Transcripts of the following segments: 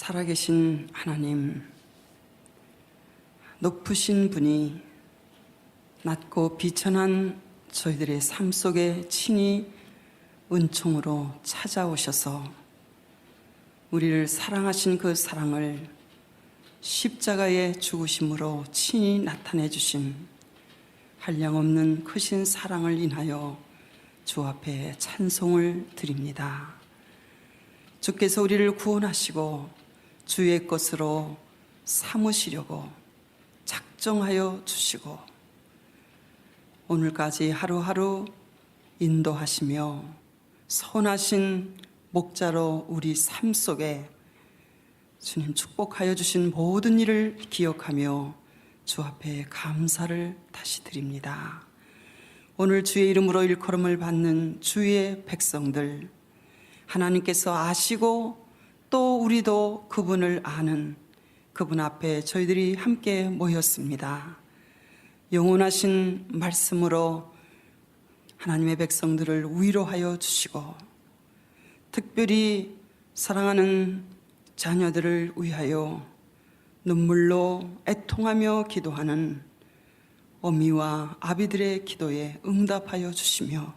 살아계신 하나님, 높으신 분이 낮고 비천한 저희들의 삶 속에 친히 은총으로 찾아오셔서 우리를 사랑하신 그 사랑을 십자가의 죽으심으로 친히 나타내 주신 한량없는 크신 사랑을 인하여 주 앞에 찬송을 드립니다. 주께서 우리를 구원하시고 주의 것으로 삼으시려고 작정하여 주시고 오늘까지 하루하루 인도하시며 선하신 목자로 우리 삶 속에 주님 축복하여 주신 모든 일을 기억하며 주 앞에 감사를 다시 드립니다. 오늘 주의 이름으로 일컬음을 받는 주의 백성들, 하나님께서 아시고 또 우리도 그분을 아는 그분 앞에 저희들이 함께 모였습니다. 영원하신 말씀으로 하나님의 백성들을 위로하여 주시고 특별히 사랑하는 자녀들을 위하여 눈물로 애통하며 기도하는 어미와 아비들의 기도에 응답하여 주시며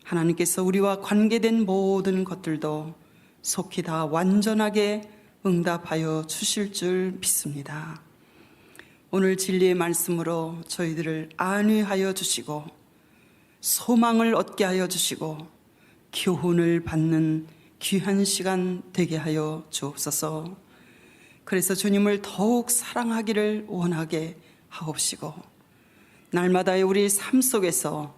하나님께서 우리와 관계된 모든 것들도 속히 다 완전하게 응답하여 주실 줄 믿습니다. 오늘 진리의 말씀으로 저희들을 안위하여 주시고 소망을 얻게 하여 주시고 교훈을 받는 귀한 시간 되게 하여 주옵소서. 그래서 주님을 더욱 사랑하기를 원하게 하옵시고 날마다의 우리 삶 속에서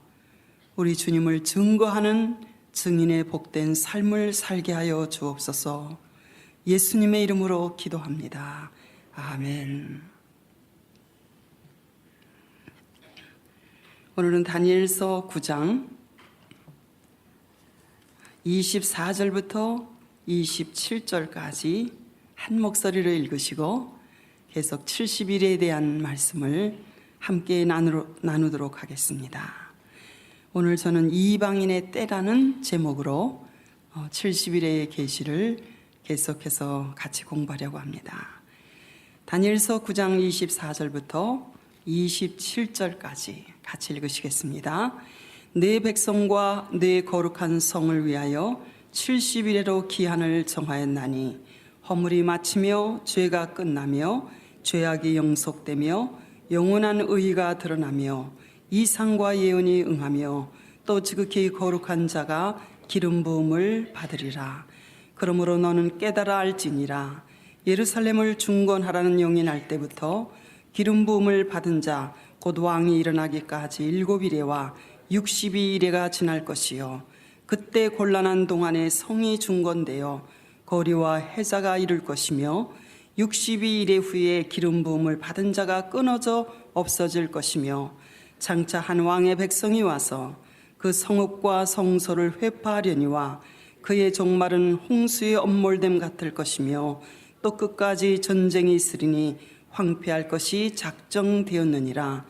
우리 주님을 증거하는 증인의 복된 삶을 살게 하여 주옵소서. 예수님의 이름으로 기도합니다. 아멘. 오늘은 다니엘서 9장 24절부터 27절까지 한 목소리로 읽으시고 계속 70일에 대한 말씀을 함께 나누도록 하겠습니다. 오늘 저는 이방인의 때라는 제목으로 70일의 계시를 계속해서 같이 공부하려고 합니다. 다니엘서 9장 24절부터 27절까지 같이 읽으시겠습니다. 내 백성과 내 거룩한 성을 위하여 70일에로 기한을 정하였나니 허물이 마치며 죄가 끝나며 죄악이 영속되며 영원한 의의가 드러나며 이상과 예언이 응하며 또 지극히 거룩한 자가 기름 부음을 받으리라. 그러므로 너는 깨달아 알지니라. 예루살렘을 중건하라는 영이 날 때부터 기름 부음을 받은 자 곧 왕이 일어나기까지 7이레와 62이레가 지날 것이요 그때 곤란한 동안에 성이 중건되어 거리와 해자가 이룰 것이며 62일의 후에 기름 부음을 받은 자가 끊어져 없어질 것이며 장차 한 왕의 백성이 와서 그 성읍과 성소를 회파하려니와 그의 종말은 홍수의 엄몰됨 같을 것이며 또 끝까지 전쟁이 있으리니 황폐할 것이 작정되었느니라.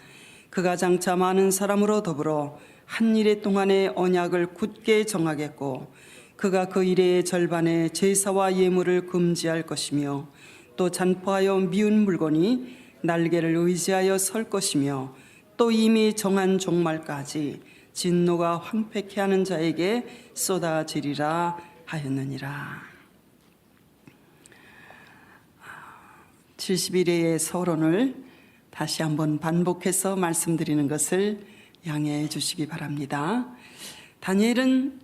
그가 장차 많은 사람으로 더불어 한 일의 동안에 언약을 굳게 정하겠고 그가 그 일의 절반에 제사와 예물을 금지할 것이며 또 잔포하여 미운 물건이 날개를 의지하여 설 것이며 또 이미 정한 종말까지 진노가 황폐케 하는 자에게 쏟아지리라 하였느니라. 70일의 서론을 다시 한번 반복해서 말씀드리는 것을 양해해 주시기 바랍니다. 다니엘은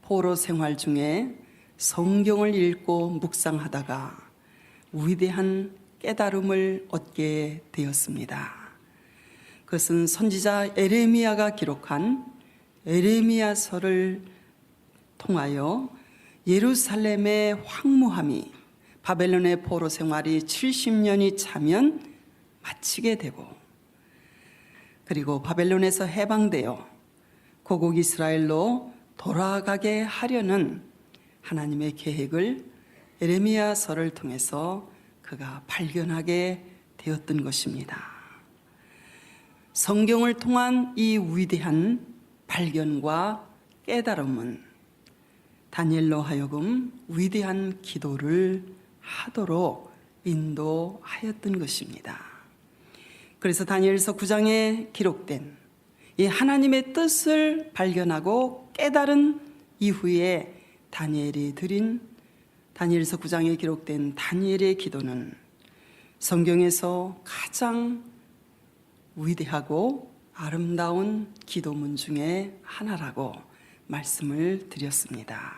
포로 생활 중에 성경을 읽고 묵상하다가 위대한 깨달음을 얻게 되었습니다. 그것은 선지자 에레미야가 기록한 에레미야서를 통하여 예루살렘의 황무함이 바벨론의 포로 생활이 70년이 차면 마치게 되고 그리고 바벨론에서 해방되어 고국 이스라엘로 돌아가게 하려는 하나님의 계획을 에레미야서를 통해서 그가 발견하게 되었던 것입니다. 성경을 통한 이 위대한 발견과 깨달음은 다니엘로 하여금 위대한 기도를 하도록 인도하였던 것입니다. 그래서 다니엘서 9장에 기록된 이 하나님의 뜻을 발견하고 깨달은 이후에 다니엘이 드린 다니엘서 9장에 기록된 다니엘의 기도는 성경에서 가장 위대하고 아름다운 기도문 중에 하나라고 말씀을 드렸습니다.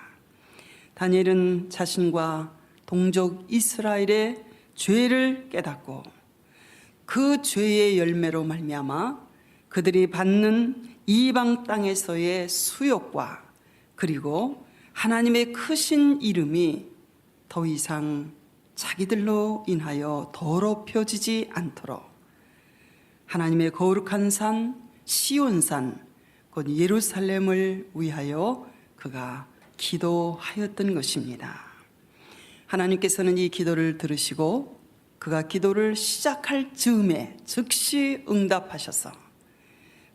다니엘은 자신과 동족 이스라엘의 죄를 깨닫고 그 죄의 열매로 말미암아 그들이 받는 이방 땅에서의 수욕과 그리고 하나님의 크신 이름이 더 이상 자기들로 인하여 더럽혀지지 않도록 하나님의 거룩한 산 시온산 곧 예루살렘을 위하여 그가 기도하였던 것입니다. 하나님께서는 이 기도를 들으시고 그가 기도를 시작할 즈음에 즉시 응답하셔서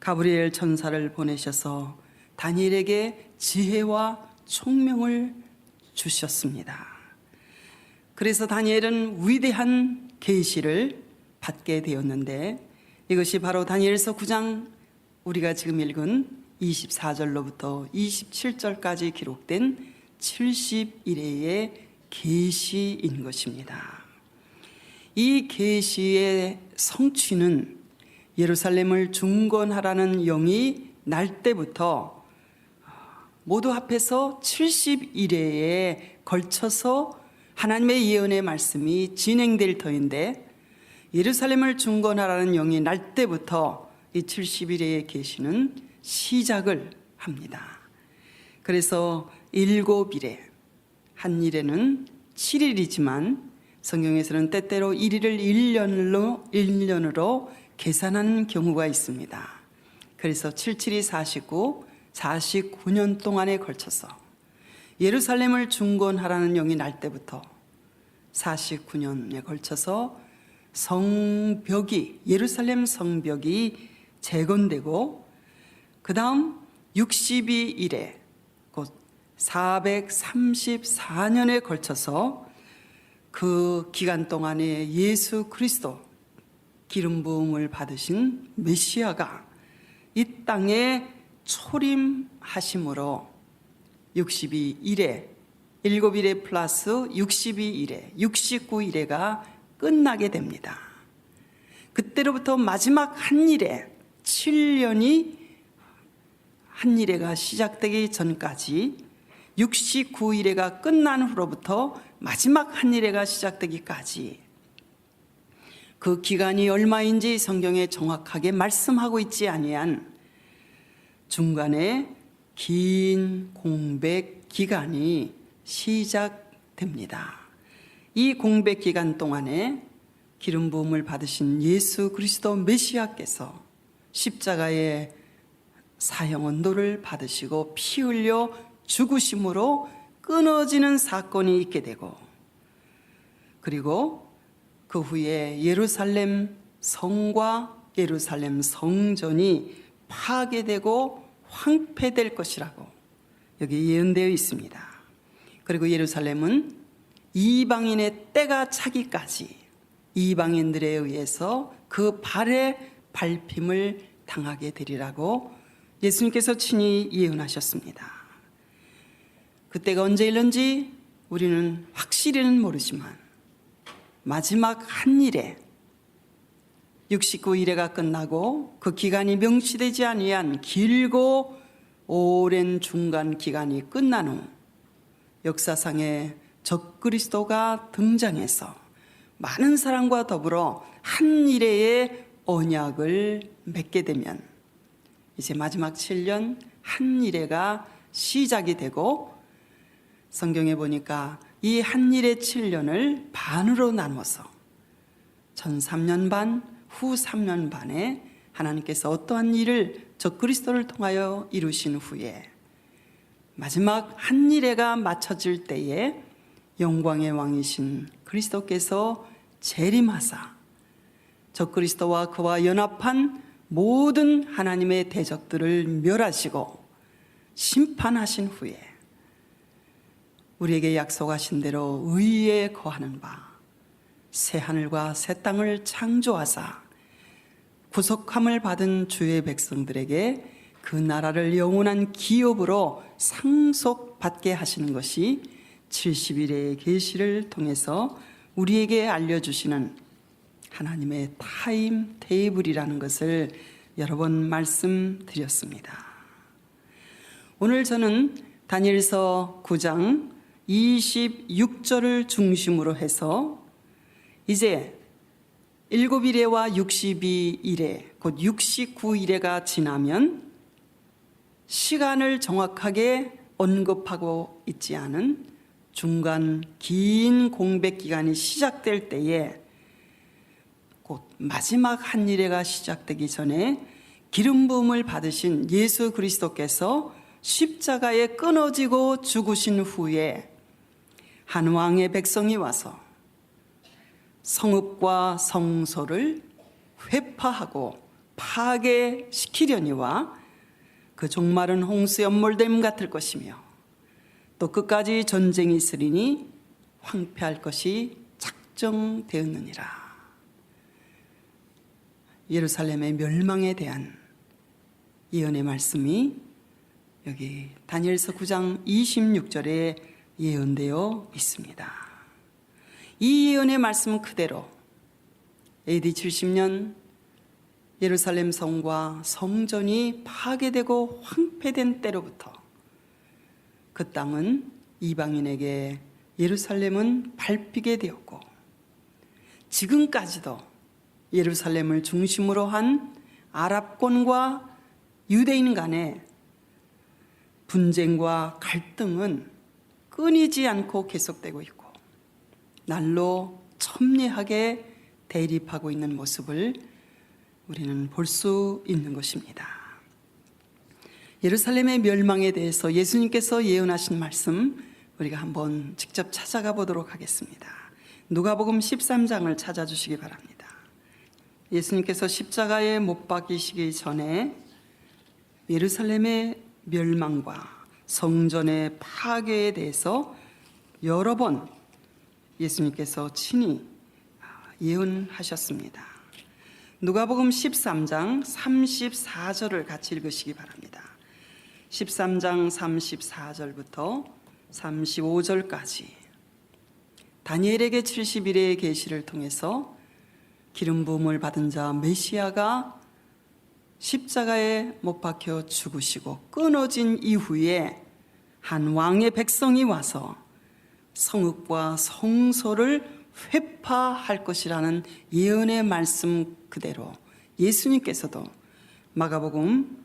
가브리엘 천사를 보내셔서 다니엘에게 지혜와 총명을 주셨습니다. 그래서 다니엘은 위대한 계시를 받게 되었는데 이것이 바로 다니엘서 9장 우리가 지금 읽은 24절로부터 27절까지 기록된 70일의 계시인 것입니다. 이 계시의 성취는 예루살렘을 중건하라는 영이 날 때부터 모두 합해서 70일에 걸쳐서 하나님의 예언의 말씀이 진행될 터인데 예루살렘을 중건하라는 영이 날 때부터 이 70일의 계시는 시작을 합니다. 그래서 7일에 한 일에는 7일이지만 성경에서는 때때로 1일을 1년으로 계산하는 경우가 있습니다. 그래서 77이 49년 동안에 걸쳐서 예루살렘을 중건하라는 영이 날 때부터 49년에 걸쳐서 성벽이 예루살렘 성벽이 재건되고 그 다음 62일에 곧 434년에 걸쳐서 그 기간 동안에 예수 그리스도 기름 부음을 받으신 메시아가 이 땅에 초림하심으로 62일에 7일에 플러스 62일에 69일에가 끝나게 됩니다. 그때로부터 마지막 한 일에 7년이 한 일회가 시작되기 전까지 69일회가 끝난 후로부터 마지막 한 일회가 시작되기까지 그 기간이 얼마인지 성경에 정확하게 말씀하고 있지 아니한 중간에 긴 공백 기간이 시작됩니다. 이 공백 기간 동안에 기름 부음을 받으신 예수 그리스도 메시아께서 십자가의 사형 언도를 받으시고 피 흘려 죽으심으로 끊어지는 사건이 있게 되고 그리고 그 후에 예루살렘 성과 예루살렘 성전이 파괴되고 황폐될 것이라고 여기 예언되어 있습니다. 그리고 예루살렘은 이방인의 때가 차기까지 이방인들에 의해서 그 발에 밟힘을 당하게 되리라고 예수님께서 친히 예언하셨습니다. 그때가 언제일는지 우리는 확실히는 모르지만 마지막 한 일에 69일회가 끝나고 그 기간이 명시되지 아니한 길고 오랜 중간 기간이 끝난 후 역사상에 적그리스도가 등장해서 많은 사람과 더불어 한 일회의 언약을 맺게 되면 이제 마지막 7년 한 일회가 시작이 되고 성경에 보니까 이 한 일의 7년을 반으로 나눠서 전 3년 반, 후 3년 반에 하나님께서 어떠한 일을 적그리스도를 통하여 이루신 후에 마지막 한 일회가 마쳐질 때에 영광의 왕이신 그리스도께서 재림하사 적그리스도와 그와 연합한 모든 하나님의 대적들을 멸하시고 심판하신 후에 우리에게 약속하신 대로 의에 거하는 바 새 하늘과 새 땅을 창조하사 구속함을 받은 주의 백성들에게 그 나라를 영원한 기업으로 상속받게 하시는 것이 70일의 계시를 통해서 우리에게 알려주시는 하나님의 타임 테이블이라는 것을 여러 번 말씀드렸습니다. 오늘 저는 다니엘서 9장 26절을 중심으로 해서 이제 7일에와 62일에 곧 69일에가 지나면 시간을 정확하게 언급하고 있지 않은 중간 긴 공백 기간이 시작될 때에 곧 마지막 한 일회가 시작되기 전에 기름 부음을 받으신 예수 그리스도께서 십자가에 끊어지고 죽으신 후에 한 왕의 백성이 와서 성읍과 성소를 회파하고 파괴시키려니와 그 종말은 홍수의 엄몰됨 같을 것이며 또 끝까지 전쟁이 있으리니 황폐할 것이 작정되었느니라. 예루살렘의 멸망에 대한 예언의 말씀이 여기 다니엘서 9장 26절에 예언되어 있습니다. 이 예언의 말씀 그대로 AD 70년 예루살렘 성과 성전이 파괴되고 황폐된 때로부터 그 땅은 이방인에게 예루살렘은 밟히게 되었고 지금까지도 예루살렘을 중심으로 한 아랍권과 유대인 간의 분쟁과 갈등은 끊이지 않고 계속되고 있고 날로 첨예하게 대립하고 있는 모습을 우리는 볼 수 있는 것입니다. 예루살렘의 멸망에 대해서 예수님께서 예언하신 말씀 우리가 한번 직접 찾아가 보도록 하겠습니다. 누가복음 13장을 찾아주시기 바랍니다. 예수님께서 십자가에 못 박히시기 전에 예루살렘의 멸망과 성전의 파괴에 대해서 여러 번 예수님께서 친히 예언하셨습니다. 누가복음 13장 34절을 같이 읽으시기 바랍니다. 13장 34절부터 35절까지 다니엘에게 70일의 계시를 통해서 기름 부음을 받은 자 메시아가 십자가에 못 박혀 죽으시고 끊어진 이후에 한 왕의 백성이 와서 성읍과 성소를 회파할 것이라는 예언의 말씀 그대로 예수님께서도 마가복음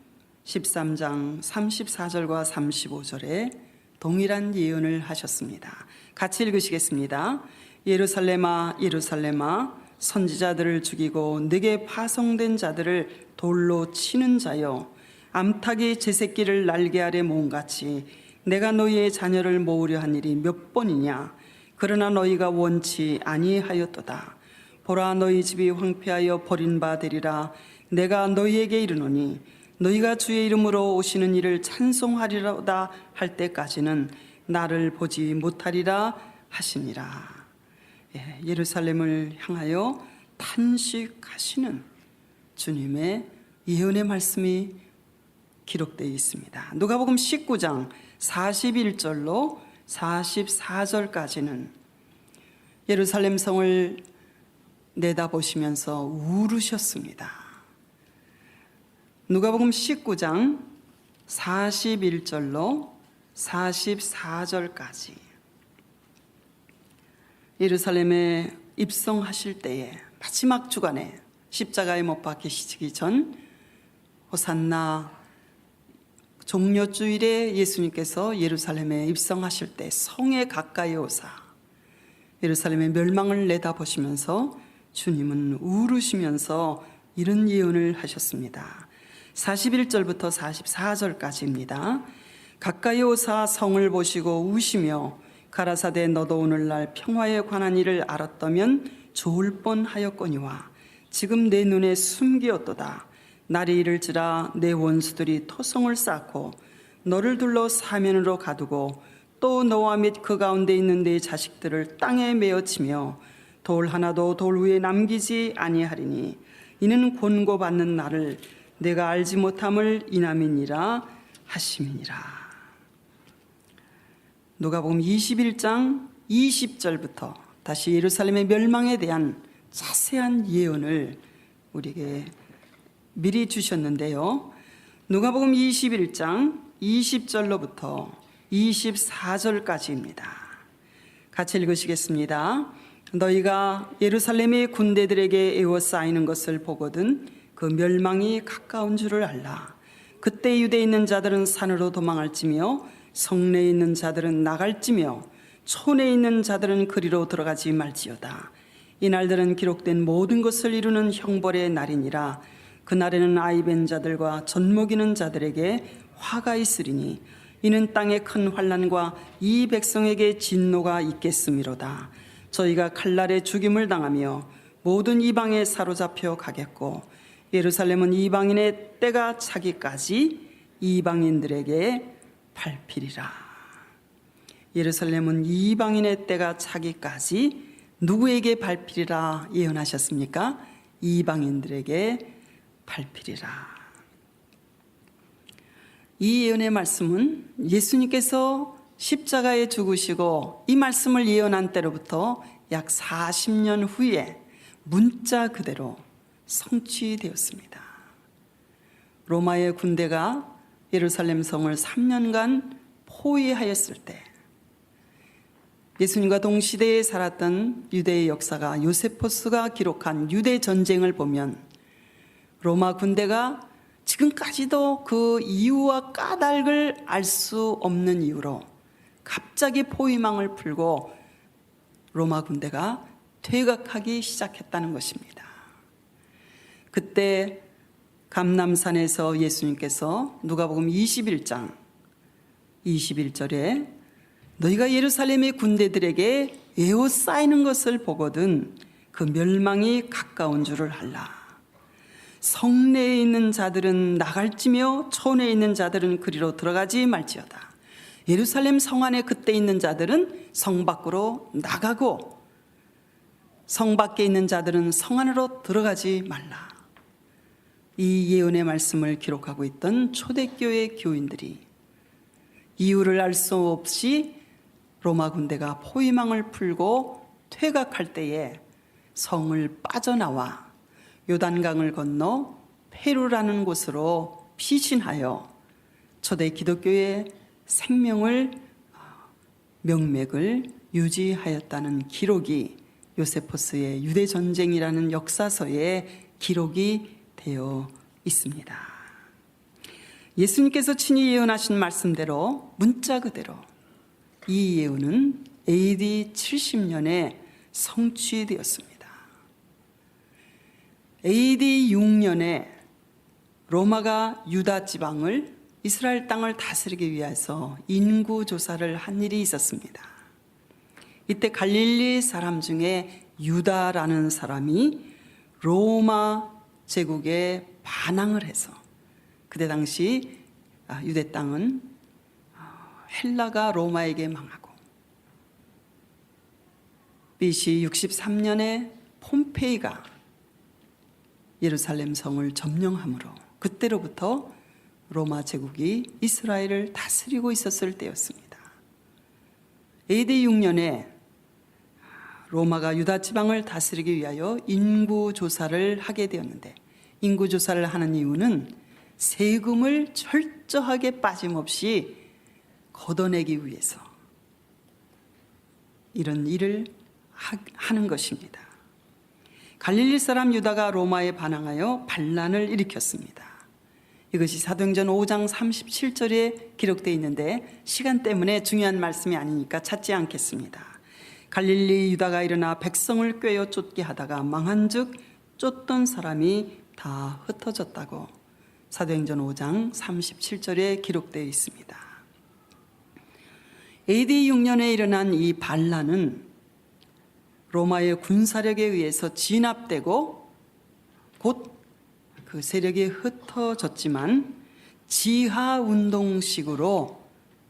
13장 34절과 35절에 동일한 예언을 하셨습니다. 같이 읽으시겠습니다. 예루살렘아 예루살렘아 선지자들을 죽이고 내게 파송된 자들을 돌로 치는 자여 암탉이 제 새끼를 날개 아래 모음같이 내가 너희의 자녀를 모으려 한 일이 몇 번이냐. 그러나 너희가 원치 아니하였도다. 보라 너희 집이 황폐하여 버린 바 되리라. 내가 너희에게 이르노니 너희가 주의 이름으로 오시는 이를 찬송하리로다 할 때까지는 나를 보지 못하리라 하시니라. 예루살렘을 향하여 탄식하시는 주님의 예언의 말씀이 기록되어 있습니다. 누가복음 19장 41절로 44절까지는 예루살렘 성을 내다보시면서 울으셨습니다. 누가복음 19장 41절로 44절까지 예루살렘에 입성하실 때에 마지막 주간에 십자가에 못 박히시기 전 호산나 종려주일에 예수님께서 예루살렘에 입성하실 때 성에 가까이 오사 예루살렘의 멸망을 내다보시면서 주님은 울으시면서 이런 예언을 하셨습니다. 41절부터 44절까지입니다. 가까이 오사 성을 보시고 우시며 가라사대 너도 오늘날 평화에 관한 일을 알았다면 좋을 뻔하였거니와 지금 내 눈에 숨기었도다. 날이 이를지라 내 원수들이 토성을 쌓고 너를 둘러 사면으로 가두고 또 너와 및 그 가운데 있는 네 자식들을 땅에 메어치며 돌 하나도 돌 위에 남기지 아니하리니 이는 권고받는 나를 내가 알지 못함을 인함이니라 하심이니라. 누가복음 21장 20절부터 다시 예루살렘의 멸망에 대한 자세한 예언을 우리에게 미리 주셨는데요. 누가복음 21장 20절로부터 24절까지입니다. 같이 읽으시겠습니다. 너희가 예루살렘의 군대들에게 에워싸이는 것을 보거든 그 멸망이 가까운 줄을 알라. 그때 유대에 있는 자들은 산으로 도망할지며 성내에 있는 자들은 나갈지며 촌에 있는 자들은 그리로 들어가지 말지어다. 이 날들은 기록된 모든 것을 이루는 형벌의 날이니라. 그날에는 아이 벤 자들과 젖 먹이는 자들에게 화가 있으리니 이는 땅에 큰 환난과 이 백성에게 진노가 있겠음이로다. 저희가 칼날에 죽임을 당하며 모든 이방에 사로잡혀 가겠고 예루살렘은 이방인의 때가 차기까지 이방인들에게 밟히리라. 예루살렘은 이방인의 때가 차기까지 누구에게 밟히리라 예언하셨습니까? 이방인들에게 밟히리라. 이 예언의 말씀은 예수님께서 십자가에 죽으시고 이 말씀을 예언한 때로부터 약 40년 후에 문자 그대로 성취되었습니다. 로마의 군대가 예루살렘 성을 3년간 포위하였을 때 예수님과 동시대에 살았던 유대의 역사가 요세포스가 기록한 유대 전쟁을 보면 로마 군대가 지금까지도 그 이유와 까닭을 알 수 없는 이유로 갑자기 포위망을 풀고 로마 군대가 퇴각하기 시작했다는 것입니다. 그때 감람산에서 예수님께서 누가복음 21장 21절에 너희가 예루살렘의 군대들에게 에워싸이는 것을 보거든 그 멸망이 가까운 줄을 알라. 성내에 있는 자들은 나갈지며 촌에 있는 자들은 그리로 들어가지 말지어다. 예루살렘 성 안에 그때 있는 자들은 성 밖으로 나가고 성 밖에 있는 자들은 성 안으로 들어가지 말라. 이 예언의 말씀을 기록하고 있던 초대교회 교인들이 이유를 알 수 없이 로마 군대가 포위망을 풀고 퇴각할 때에 성을 빠져나와 요단강을 건너 페루라는 곳으로 피신하여 초대 기독교의 생명을 명맥을 유지하였다는 기록이 요세포스의 유대전쟁이라는 역사서에 기록이 되어 있습니다. 예수님께서 친히 예언하신 말씀대로 문자 그대로 이 예언은 AD 70년에 성취되었습니다. AD 6년에 로마가 유다 지방을 이스라엘 땅을 다스리기 위해서 인구 조사를 한 일이 있었습니다. 이때 갈릴리 사람 중에 유다라는 사람이 로마 제국에 반항을 해서 그때 당시 유대 땅은 헬라가 로마에게 망하고 BC 63년에 폼페이가 예루살렘 성을 점령함으로 그때로부터 로마 제국이 이스라엘을 다스리고 있었을 때였습니다. AD 6년에 로마가 유다 지방을 다스리기 위하여 인구조사를 하게 되었는데 인구조사를 하는 이유는 세금을 철저하게 빠짐없이 걷어내기 위해서 이런 일을 하는 것입니다. 갈릴리 사람 유다가 로마에 반항하여 반란을 일으켰습니다. 이것이 사도행전 5장 37절에 기록되어 있는데 시간 때문에 중요한 말씀이 아니니까 찾지 않겠습니다. 갈릴리 유다가 일어나 백성을 꿰어 쫓게 하다가 망한즉 쫓던 사람이 다 흩어졌다고 사도행전 5장 37절에 기록되어 있습니다. AD 6년에 일어난 이 반란은 로마의 군사력에 의해서 진압되고 곧 그 세력이 흩어졌지만 지하운동식으로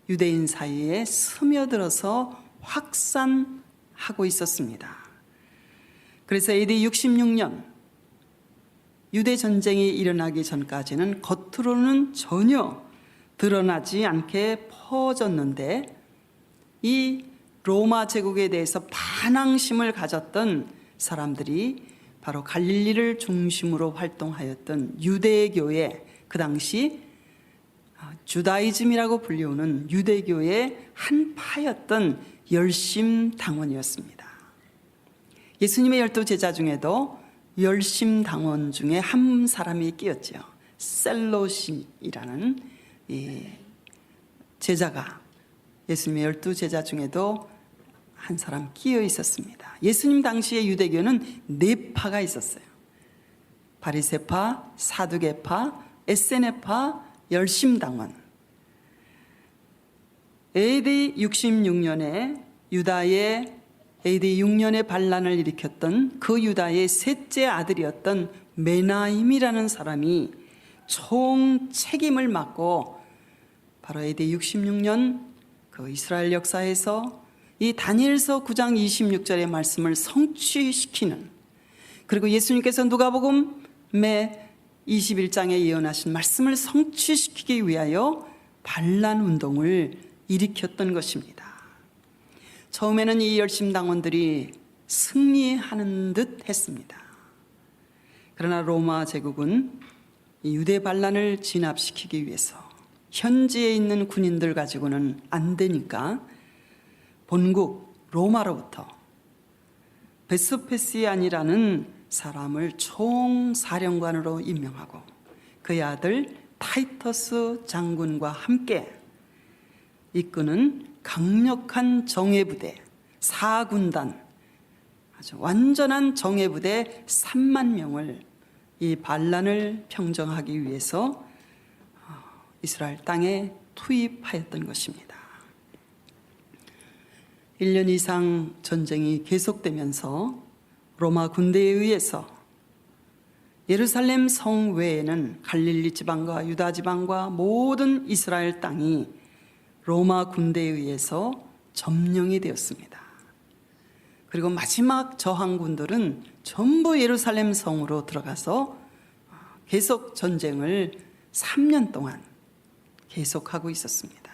유대인 사이에 스며들어서 확산하고 있었습니다. 그래서 AD 66년 유대 전쟁이 일어나기 전까지는 겉으로는 전혀 드러나지 않게 퍼졌는데, 이 로마 제국에 대해서 반항심을 가졌던 사람들이 바로 갈릴리를 중심으로 활동하였던 유대교의, 그 당시 주다이즘이라고 불리우는 유대교의 한 파였던 열심당원이었습니다. 예수님의 12제자 중에도 열심당원 중에 한 사람이 끼었죠. 셀롯이라는 이 제자가 예수님의 12제자 중에도 한 사람 끼어 있었습니다. 예수님 당시의 유대교는 네 파가 있었어요. 바리새파, 사두개파, 에세네파, 열심당원. AD 66년에 유다의 AD 6년에 반란을 일으켰던 그 유다의 셋째 아들이었던 메나임이라는 사람이 총 책임을 맡고 바로 AD 66년 그 이스라엘 역사에서 이 다니엘서 9장 26절의 말씀을 성취시키는, 그리고 예수님께서 누가복음의 21장에 예언하신 말씀을 성취시키기 위하여 반란 운동을 일으켰던 것입니다. 처음에는 이 열심당원들이 승리하는 듯 했습니다. 그러나 로마 제국은 이 유대 반란을 진압시키기 위해서 현지에 있는 군인들 가지고는 안 되니까 본국 로마로부터 베스페시안이라는 사람을 총사령관으로 임명하고 그의 아들 타이터스 장군과 함께 이끄는 강력한 정예부대 4군단, 아주 완전한 정예부대 3만 명을 이 반란을 평정하기 위해서 이스라엘 땅에 투입하였던 것입니다. 1년 이상 전쟁이 계속되면서 로마 군대에 의해서 예루살렘 성 외에는 갈릴리 지방과 유다 지방과 모든 이스라엘 땅이 로마 군대에 의해서 점령이 되었습니다. 그리고 마지막 저항군들은 전부 예루살렘 성으로 들어가서 계속 전쟁을 3년 동안 계속하고 있었습니다.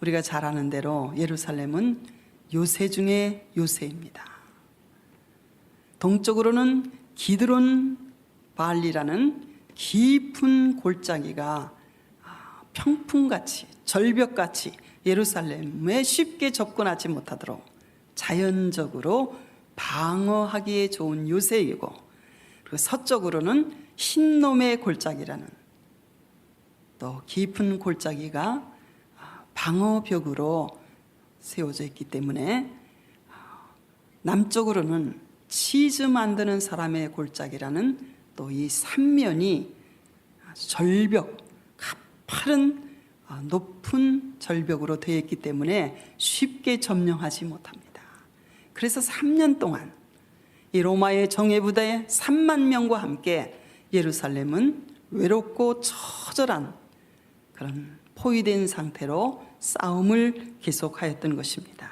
우리가 잘 아는 대로 예루살렘은 요새 중에 요새입니다. 동쪽으로는 기드론 발리라는 깊은 골짜기가 평풍같이 절벽같이 예루살렘에 쉽게 접근하지 못하도록 자연적으로 방어하기에 좋은 요새이고, 그리고 서쪽으로는 흰놈의 골짜기라는 또 깊은 골짜기가 방어벽으로 세워져 있기 때문에, 남쪽으로는 치즈 만드는 사람의 골짜기라는 또 이 삼면이 절벽, 가파른 높은 절벽으로 되어 있기 때문에 쉽게 점령하지 못합니다. 그래서 3년 동안 이 로마의 정예부대 3만 명과 함께 예루살렘은 외롭고 처절한 그런 포위된 상태로 싸움을 계속하였던 것입니다.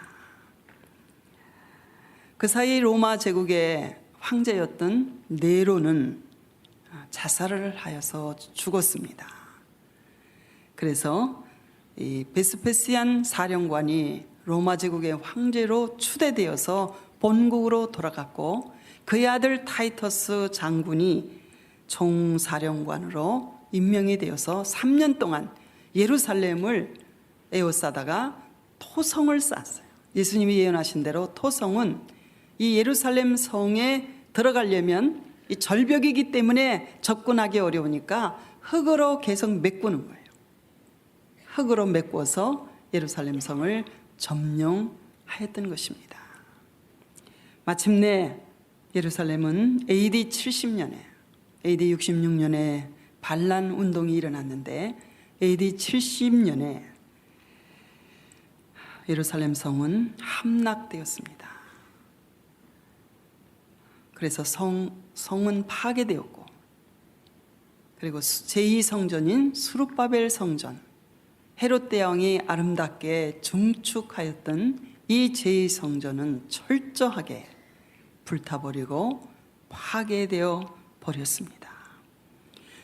그 사이 로마 제국의 황제였던 네로는 자살을 하여서 죽었습니다. 그래서 이 베스페시안 사령관이 로마 제국의 황제로 추대되어서 본국으로 돌아갔고, 그의 아들 타이터스 장군이 총사령관으로 임명이 되어서 3년 동안 예루살렘을 에워싸다가 토성을 쌓았어요. 예수님이 예언하신 대로 토성은 이 예루살렘 성에 들어가려면 이 절벽이기 때문에 접근하기 어려우니까 흙으로 계속 메꾸는 거예요. 흙으로 메꿔서 예루살렘 성을 점령하였던 것입니다. 마침내 예루살렘은 AD 70년에, AD 66년에 반란 운동이 일어났는데 AD 70년에 예루살렘 성은 함락되었습니다. 그래서 성은 파괴되었고, 그리고 제2성전인 수룹바벨 성전, 헤롯 대왕이 아름답게 증축하였던 이 제2성전은 철저하게 불타버리고 파괴되어 버렸습니다.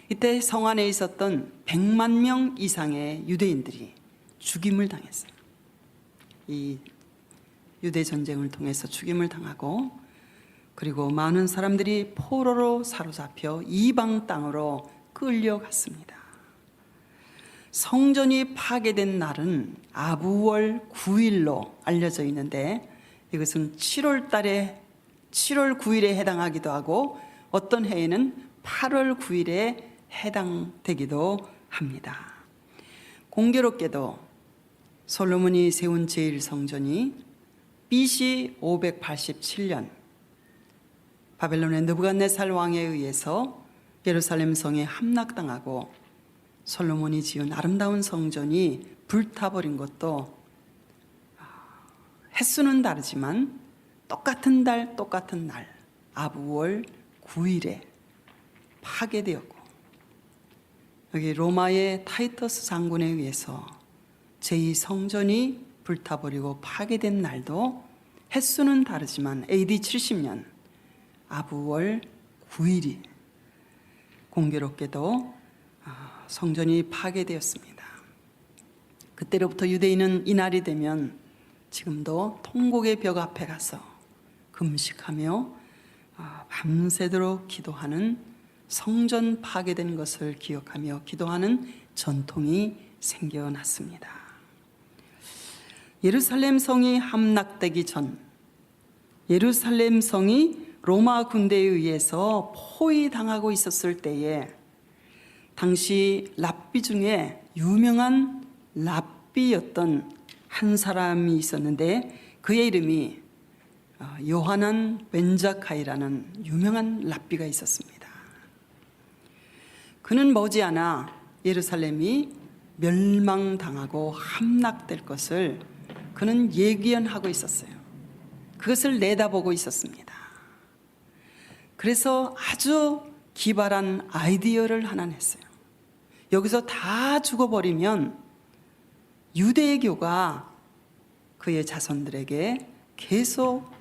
이때 성 안에 있었던 100만 명 이상의 유대인들이 죽임을 당했어요. 이 유대 전쟁을 통해서 죽임을 당하고, 그리고 많은 사람들이 포로로 사로잡혀 이방 땅으로 끌려갔습니다. 성전이 파괴된 날은 아부월 9일로 알려져 있는데, 이것은 7월 9일에 해당하기도 하고 어떤 해에는 8월 9일에 해당되기도 합니다. 공교롭게도 솔로몬이 세운 제1성전이 BC 587년 바벨론의 느부갓네살 왕에 의해서 예루살렘 성에 함락당하고 솔로몬이 지은 아름다운 성전이 불타버린 것도 횟수는 다르지만 똑같은 달 똑같은 날 아부월 9일에 파괴되었고, 여기 로마의 타이터스 장군에 의해서 제2성전이 불타버리고 파괴된 날도 횟수는 다르지만 AD 70년 아부월 9일이 공교롭게도 성전이 파괴되었습니다. 그때로부터 유대인은 이날이 되면 지금도 통곡의 벽 앞에 가서 금식하며 밤새도록 기도하는, 성전 파괴된 것을 기억하며 기도하는 전통이 생겨났습니다. 예루살렘 성이 함락되기 전, 예루살렘 성이 로마 군대에 의해서 포위당하고 있었을 때에 당시 랍비 중에 유명한 랍비였던 한 사람이 있었는데, 그의 이름이 요하난 벤자카이라는 유명한 랍비가 있었습니다. 그는 머지않아 예루살렘이 멸망당하고 함락될 것을 그는 예견하고 있었어요. 그것을 내다보고 있었습니다. 그래서 아주 기발한 아이디어를 하나 냈어요. 여기서 다 죽어버리면 유대교가 그의 자손들에게 계속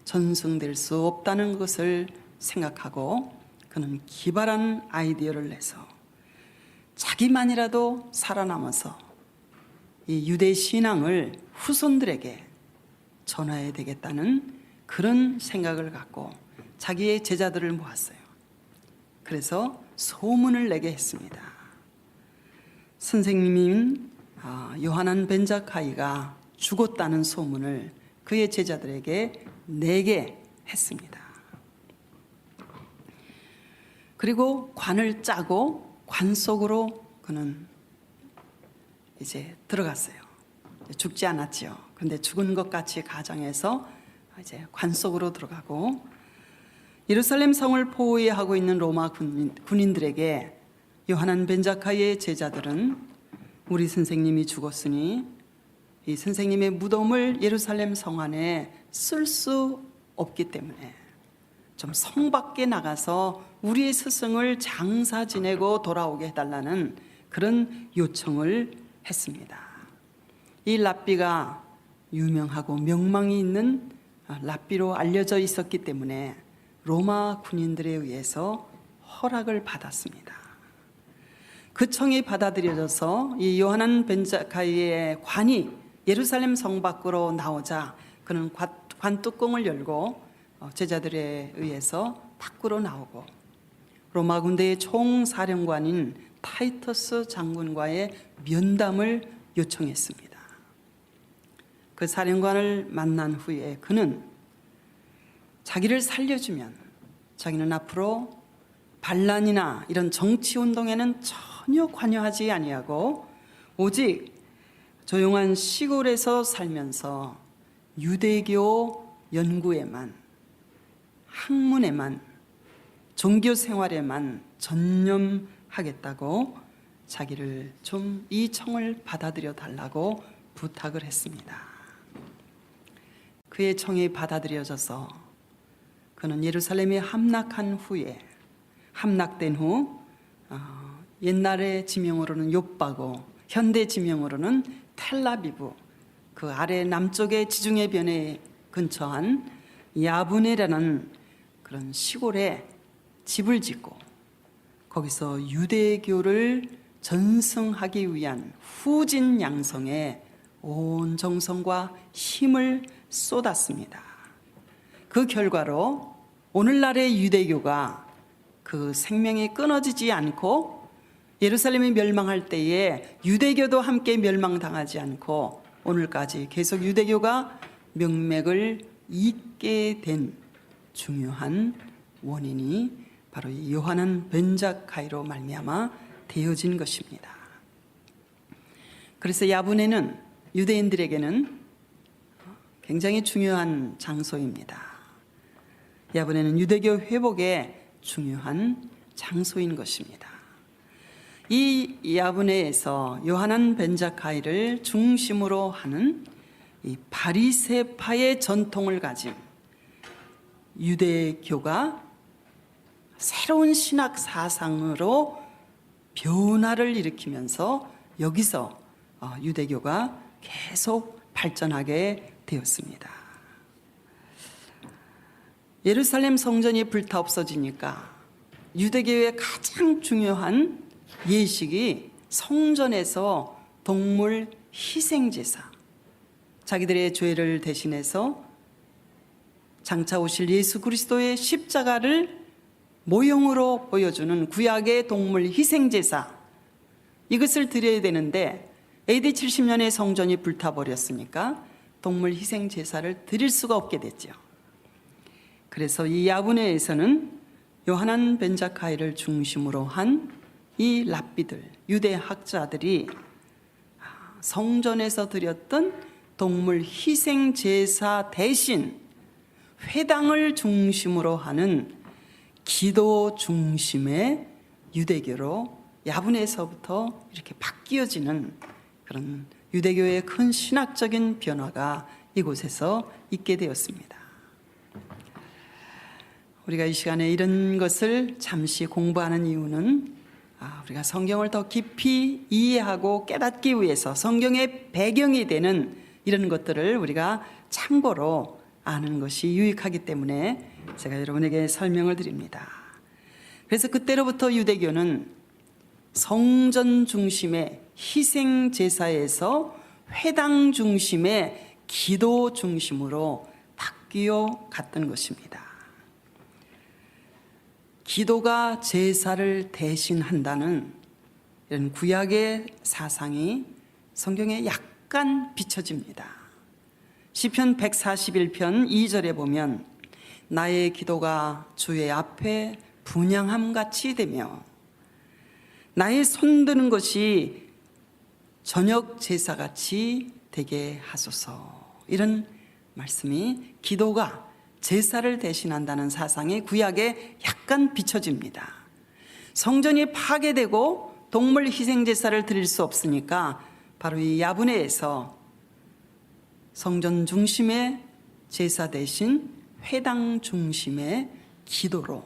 전승될 수 없다는 것을 생각하고 그는 기발한 아이디어를 내서 자기만이라도 살아남아서 이 유대 신앙을 후손들에게 전해야 되겠다는 그런 생각을 갖고 자기의 제자들을 모았어요. 그래서 소문을 내게 했습니다. 선생님인 요하난 벤자카이가 죽었다는 소문을 그의 제자들에게 내게 했습니다. 그리고 관을 짜고 관 속으로 그는 이제 들어갔어요. 죽지 않았지요. 근데 죽은 것 같이 가정해서 이제 관 속으로 들어가고, 예루살렘 성을 포위하고 있는 로마 군인들에게 요하난 벤자카이의 제자들은 우리 선생님이 죽었으니 이 선생님의 무덤을 예루살렘 성 안에 쓸 수 없기 때문에 좀 성 밖에 나가서 우리의 스승을 장사 지내고 돌아오게 해달라는 그런 요청을 했습니다. 이 랍비가 유명하고 명망이 있는 랍비로 알려져 있었기 때문에 로마 군인들에 의해서 허락을 받았습니다. 그 청이 받아들여져서 이 요하난 벤자카이의 관이 예루살렘 성 밖으로 나오자 그는 관 뚜껑을 열고 제자들에 의해서 밖으로 나오고, 로마 군대의 총사령관인 타이터스 장군과의 면담을 요청했습니다. 그 사령관을 만난 후에 그는 자기를 살려주면 자기는 앞으로 반란이나 이런 정치운동에는 전혀 관여하지 아니하고 오직 조용한 시골에서 살면서 유대교 연구에만, 학문에만, 종교 생활에만 전념하겠다고 자기를 좀 이 청을 받아들여 달라고 부탁을 했습니다. 그의 청이 받아들여져서 그는 예루살렘에 함락된 후 옛날의 지명으로는 욥바고 현대 지명으로는 텔라비브, 그 아래 남쪽의 지중해 변에 근처한 야브네라는 그런 시골에 집을 짓고 거기서 유대교를 전승하기 위한 후진 양성에 온 정성과 힘을 쏟았습니다. 그 결과로 오늘날의 유대교가 그 생명이 끊어지지 않고 예루살렘이 멸망할 때에 유대교도 함께 멸망당하지 않고 오늘까지 계속 유대교가 명맥을 잇게 된 중요한 원인이 바로 이 요하난 벤자카이로 말미암아 되어진 것입니다. 그래서 야브네는 유대인들에게는 굉장히 중요한 장소입니다. 야브네는 유대교 회복의 중요한 장소인 것입니다. 이 야브네에서 요하난 벤자카이를 중심으로 하는 이 바리새파의 전통을 가진 유대교가 새로운 신학 사상으로 변화를 일으키면서 여기서 유대교가 계속 발전하게 되었습니다. 예루살렘 성전이 불타 없어지니까 유대교의 가장 중요한 예식이 성전에서 동물 희생제사, 자기들의 죄를 대신해서 장차 오실 예수 그리스도의 십자가를 모형으로 보여주는 구약의 동물 희생제사, 이것을 드려야 되는데 AD 70년에 성전이 불타버렸으니까 동물 희생제사를 드릴 수가 없게 됐죠. 그래서 이 야브네에서는 요하난 벤자카이를 중심으로 한 이 랍비들, 유대 학자들이 성전에서 드렸던 동물 희생 제사 대신 회당을 중심으로 하는 기도 중심의 유대교로 야브네에서부터 이렇게 바뀌어지는 그런 유대교의 큰 신학적인 변화가 이곳에서 있게 되었습니다. 우리가 이 시간에 이런 것을 잠시 공부하는 이유는 우리가 성경을 더 깊이 이해하고 깨닫기 위해서 성경의 배경이 되는 이런 것들을 우리가 참고로 아는 것이 유익하기 때문에 제가 여러분에게 설명을 드립니다. 그래서 그때로부터 유대교는 성전 중심의 희생 제사에서 회당 중심의 기도 중심으로 바뀌어 갔던 것입니다. 기도가 제사를 대신한다는 이런 구약의 사상이 성경에 약간 비춰집니다. 시편 141편 2절에 보면 나의 기도가 주의 앞에 분향함같이 되며 나의 손드는 것이 저녁 제사같이 되게 하소서, 이런 말씀이 기도가 제사를 대신한다는 사상이 구약에 약간 비춰집니다. 성전이 파괴되고 동물 희생 제사를 드릴 수 없으니까 바로 이 야브네에서 성전 중심의 제사 대신 회당 중심의 기도로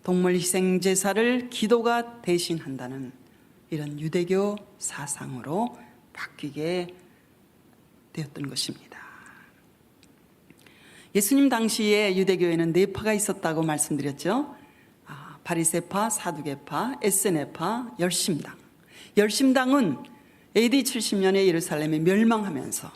동물 희생 제사를 기도가 대신한다는 이런 유대교 사상으로 바뀌게 되었던 것입니다. 예수님 당시에 유대교에는 네 파가 있었다고 말씀드렸죠. 바리새파, 사두개파, 에세네파, 열심당. 열심당은 AD 70년에 예루살렘이 멸망하면서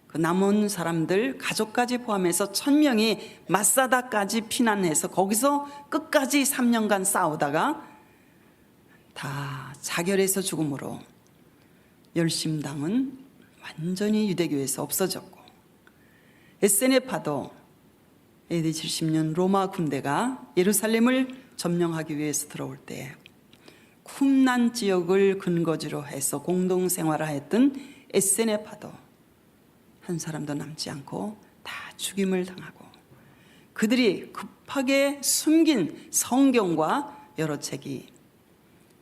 그 남은 사람들 가족까지 포함해서 1000명이 마사다까지 피난해서 거기서 끝까지 3년간 싸우다가 다 자결해서 죽음으로 열심당은 완전히 유대교에서 없어졌고, 에세네파도 AD 70년 로마 군대가 예루살렘을 점령하기 위해서 들어올 때 쿰난 지역을 근거지로 해서 공동생활하였던 에세네파도 한 사람도 남지 않고 다 죽임을 당하고, 그들이 급하게 숨긴 성경과 여러 책이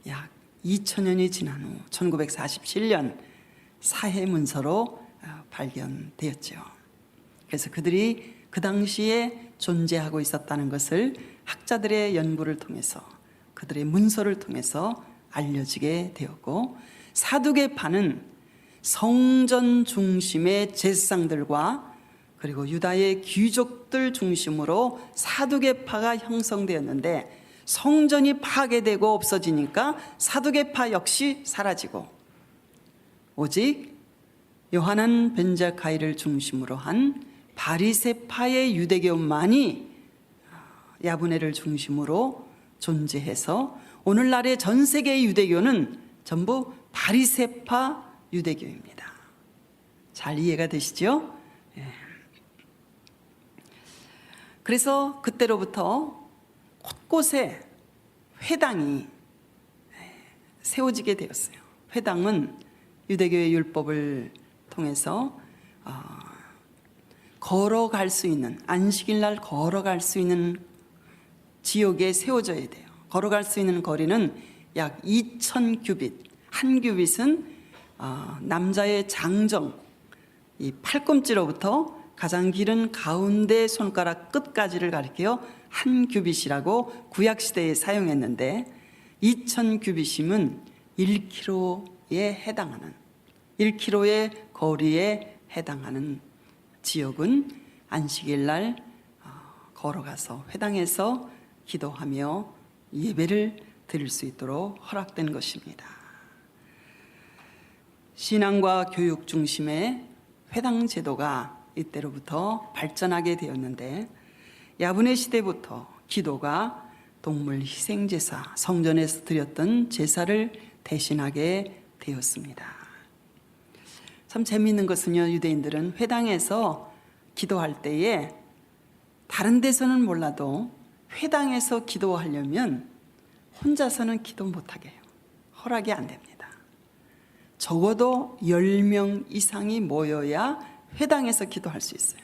약 2000년이 지난 후 1947년 사해문서로 발견되었죠. 그래서 그들이 그 당시에 존재하고 있었다는 것을 학자들의 연구를 통해서, 그들의 문서를 통해서 알려지게 되었고, 사두개파는 성전 중심의 제사장들과 그리고 유다의 귀족들 중심으로 사두개파가 형성되었는데, 성전이 파괴되고 없어지니까 사두개파 역시 사라지고 오직 요하난 벤자카이를 중심으로 한 바리새파의 유대교만이 야브네를 중심으로 존재해서 오늘날의 전 세계의 유대교는 전부 바리새파 유대교입니다. 잘 이해가 되시죠? 그래서 그때로부터 곳곳에 회당이 세워지게 되었어요. 회당은 유대교의 율법을 통해서 걸어갈 수 있는, 안식일 날 걸어갈 수 있는 지역에 세워져야 돼요. 걸어갈 수 있는 거리는 약 2,000규빗. 한 규빗은 남자의 장정, 이 팔꿈치로부터 가장 길은 가운데 손가락 끝까지를 가리켜 한 규빗이라고 구약시대에 사용했는데, 2,000규빗이면 1km에 해당하는, 1km의 거리에 해당하는 지역은 안식일 날 걸어가서 회당에서 기도하며 예배를 드릴 수 있도록 허락된 것입니다. 신앙과 교육 중심의 회당 제도가 이때로부터 발전하게 되었는데, 야브네 시대부터 기도가 동물 희생제사, 성전에서 드렸던 제사를 대신하게 되었습니다. 참 재미있는 것은요, 유대인들은 회당에서 기도할 때에 다른 데서는 몰라도 회당에서 기도하려면 혼자서는 기도 못하게 해요. 허락이 안 됩니다. 적어도 10명 이상이 모여야 회당에서 기도할 수 있어요.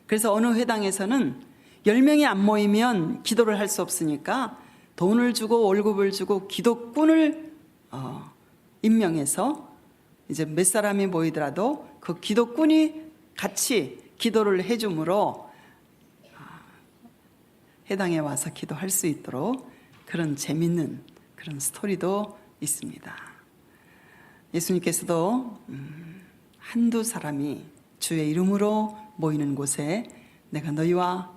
그래서 어느 회당에서는 10명이 안 모이면 기도를 할 수 없으니까 돈을 주고 월급을 주고 기도꾼을 임명해서 이제 몇 사람이 모이더라도 그 기도꾼이 같이 기도를 해주므로 회당에 와서 기도할 수 있도록 그런 재밌는 그런 스토리도 있습니다. 예수님께서도 한두 사람이 주의 이름으로 모이는 곳에 내가 너희와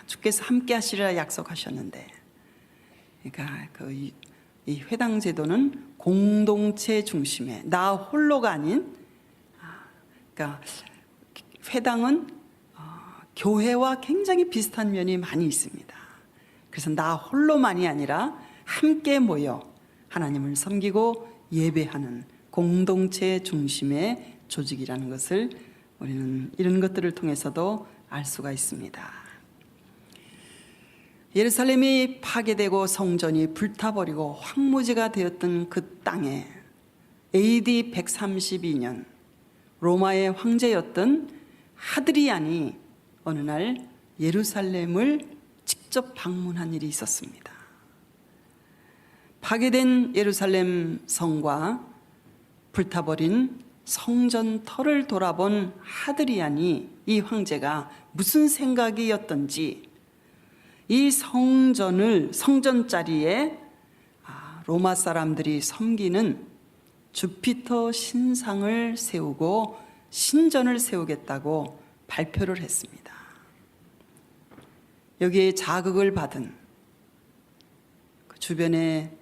주께서 함께 하시리라 약속하셨는데, 그러니까 이 회당 제도는 공동체 중심의, 나 홀로가 아닌, 그러니까 회당은 교회와 굉장히 비슷한 면이 많이 있습니다. 그래서 나 홀로만이 아니라 함께 모여 하나님을 섬기고 예배하는 공동체 중심의 조직이라는 것을 우리는 이런 것들을 통해서도 알 수가 있습니다. 예루살렘이 파괴되고 성전이 불타버리고 황무지가 되었던 그 땅에 AD 132년 로마의 황제였던 하드리안이 어느 날 예루살렘을 직접 방문한 일이 있었습니다. 파괴된 예루살렘 성과 불타버린 성전 터를 돌아본 하드리안이, 이 황제가 무슨 생각이었던지 이 성전 자리에 로마 사람들이 섬기는 주피터 신상을 세우고 신전을 세우겠다고 발표를 했습니다. 여기에 자극을 받은 그 주변에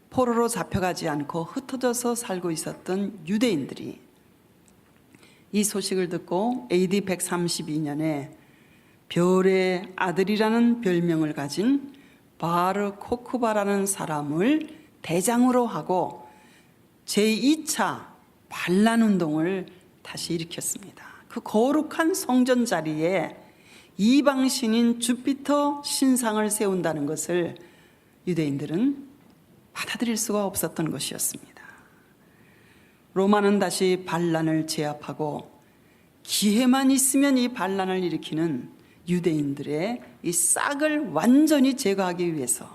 포로로 잡혀가지 않고 흩어져서 살고 있었던 유대인들이 이 소식을 듣고 AD 132년에 별의 아들이라는 별명을 가진 바르 코크바라는 사람을 대장으로 하고 제2차 반란운동을 다시 일으켰습니다. 그 거룩한 성전 자리에 이방신인 주피터 신상을 세운다는 것을 유대인들은 받아들일 수가 없었던 것이었습니다. 로마는 다시 반란을 제압하고 기회만 있으면 이 반란을 일으키는 유대인들의 이 싹을 완전히 제거하기 위해서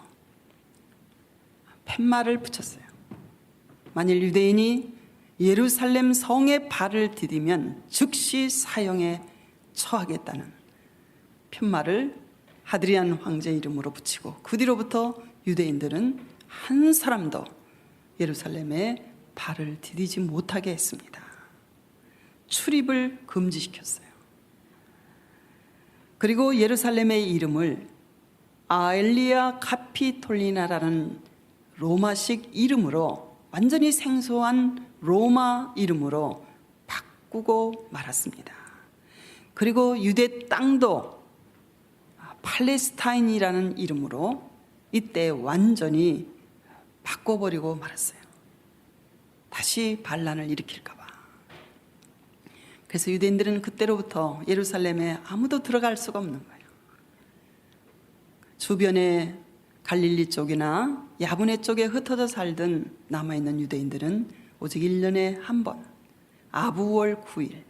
팻말을 붙였어요. 만일 유대인이 예루살렘 성에 발을 디디면 즉시 사형에 처하겠다는 팻말을 하드리안 황제 이름으로 붙이고, 그 뒤로부터 유대인들은 한 사람도 예루살렘에 발을 디디지 못하게 했습니다. 출입을 금지시켰어요. 그리고 예루살렘의 이름을 아엘리아 카피톨리나라는 로마식 이름으로, 완전히 생소한 로마 이름으로 바꾸고 말았습니다. 그리고 유대 땅도 팔레스타인이라는 이름으로 이때 완전히 바꿔버리고 말았어요. 다시 반란을 일으킬까 봐. 그래서 유대인들은 그때로부터 예루살렘에 아무도 들어갈 수가 없는 거예요. 주변에 갈릴리 쪽이나 야브네 쪽에 흩어져 살던 남아있는 유대인들은 오직 1년에 한 번, 아부월 9일,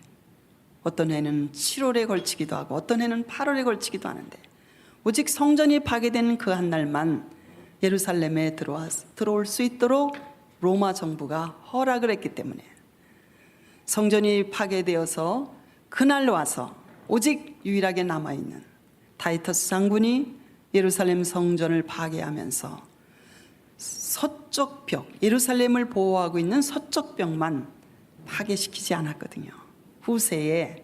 어떤 해는 7월에 걸치기도 하고 어떤 해는 8월에 걸치기도 하는데, 오직 성전이 파괴된 그 한 날만 예루살렘에 들어올 수 있도록 로마 정부가 허락을 했기 때문에, 성전이 파괴되어서 그날 와서 오직 유일하게 남아있는 타이터스 장군이 예루살렘 성전을 파괴하면서 서쪽 벽, 예루살렘을 보호하고 있는 서쪽 벽만 파괴시키지 않았거든요. 후대에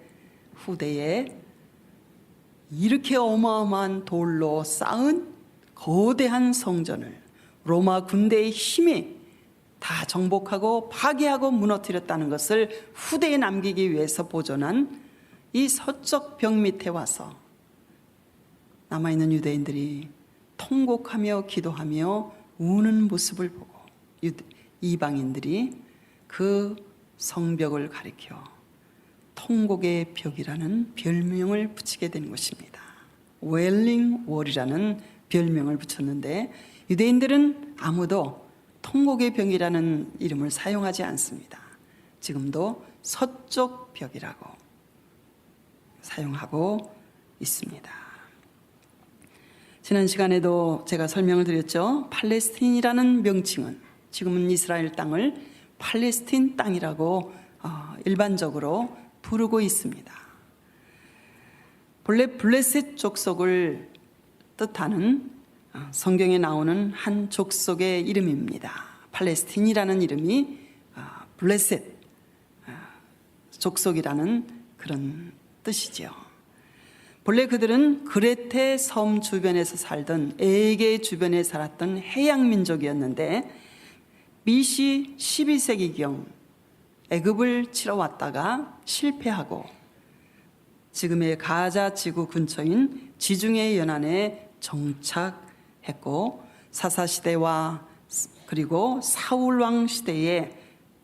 이렇게 어마어마한 돌로 쌓은 거대한 성전을 로마 군대의 힘이 다 정복하고 파괴하고 무너뜨렸다는 것을 후대에 남기기 위해서 보존한 이 서쪽 벽 밑에 와서 남아있는 유대인들이 통곡하며 기도하며 우는 모습을 보고 이방인들이 그 성벽을 가리켜 통곡의 벽이라는 별명을 붙이게 된 것입니다. 웰링 월이라는 별명을 붙였는데, 유대인들은 아무도 통곡의 벽이라는 이름을 사용하지 않습니다. 지금도 서쪽 벽이라고 사용하고 있습니다. 지난 시간에도 제가 설명을 드렸죠. 팔레스틴이라는 명칭은 지금은 이스라엘 땅을 팔레스틴 땅이라고 일반적으로 부르고 있습니다. 본래 블레셋 족속을 뜻하는 성경에 나오는 한 족속의 이름입니다. 팔레스틴이라는 이름이 블레셋 족속이라는 그런 뜻이죠. 본래 그들은 그레테 섬 주변에서 살던, 에게 주변에 살았던 해양 민족이었는데, BC 12세기경 애굽을 치러 왔다가 실패하고 지금의 가자 지구 근처인 지중해 연안에 정착했고, 사사시대와 그리고 사울왕 시대에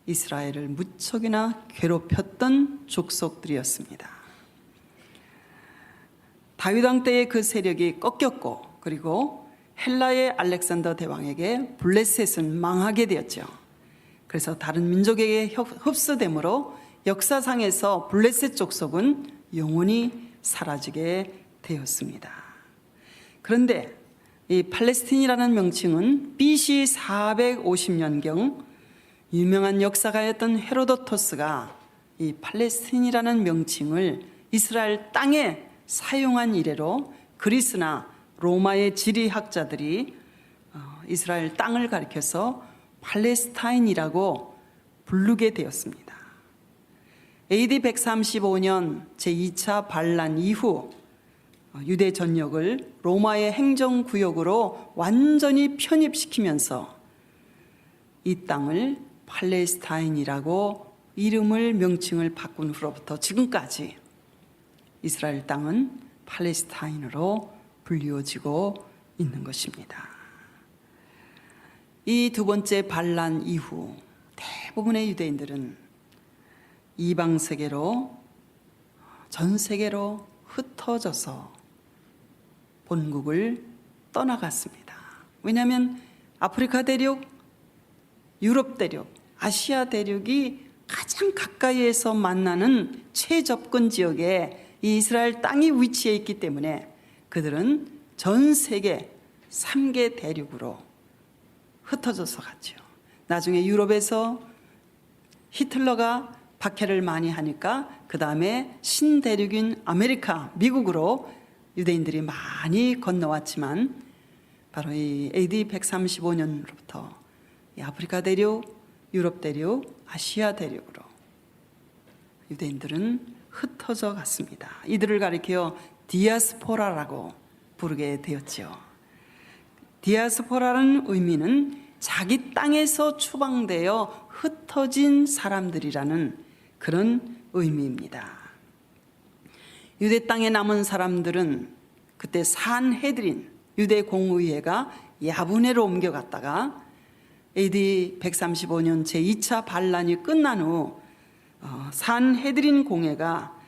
이스라엘을 무척이나 괴롭혔던 족속들이었습니다. 다윗왕 때의 그 세력이 꺾였고, 그리고 헬라의 알렉산더 대왕에게 블레셋은 망하게 되었죠. 그래서 다른 민족에게 흡수됨으로 역사상에서 블레셋 족속은 영원히 사라지게 되었습니다. 그런데 이 팔레스틴이라는 명칭은 BC 450년경 유명한 역사가였던 헤로도토스가 이 팔레스틴이라는 명칭을 이스라엘 땅에 사용한 이래로 그리스나 로마의 지리학자들이 이스라엘 땅을 가리켜서 팔레스타인이라고 부르게 되었습니다. AD 135년 제2차 반란 이후 유대 전역을 로마의 행정구역으로 완전히 편입시키면서 이 땅을 팔레스타인이라고 이름을 명칭을 바꾼 후로부터 지금까지 이스라엘 땅은 팔레스타인으로 불리워지고 있는 것입니다. 이 두 번째 반란 이후 대부분의 유대인들은 이방 세계로, 전 세계로 흩어져서 본국을 떠나갔습니다. 왜냐하면 아프리카 대륙, 유럽 대륙, 아시아 대륙이 가장 가까이에서 만나는 최접근 지역에 이 이스라엘 땅이 위치해 있기 때문에 그들은 전 세계 3개 대륙으로 흩어져서 갔죠. 나중에 유럽에서 히틀러가 박해를 많이 하니까 그 다음에 신대륙인 아메리카, 미국으로 유대인들이 많이 건너왔지만, 바로 이 AD 135년으로부터 이 아프리카 대륙, 유럽 대륙, 아시아 대륙으로 유대인들은 흩어져 갔습니다. 이들을 가리켜 디아스포라라고 부르게 되었죠. 디아스포라는 의미는 자기 땅에서 추방되어 흩어진 사람들이라는 그런 의미입니다. 유대 땅에 남은 사람들은 그때 산헤드린 유대 공의회가 야브네로 옮겨갔다가 AD 135년 제2차 반란이 끝난 후 산헤드린 공회가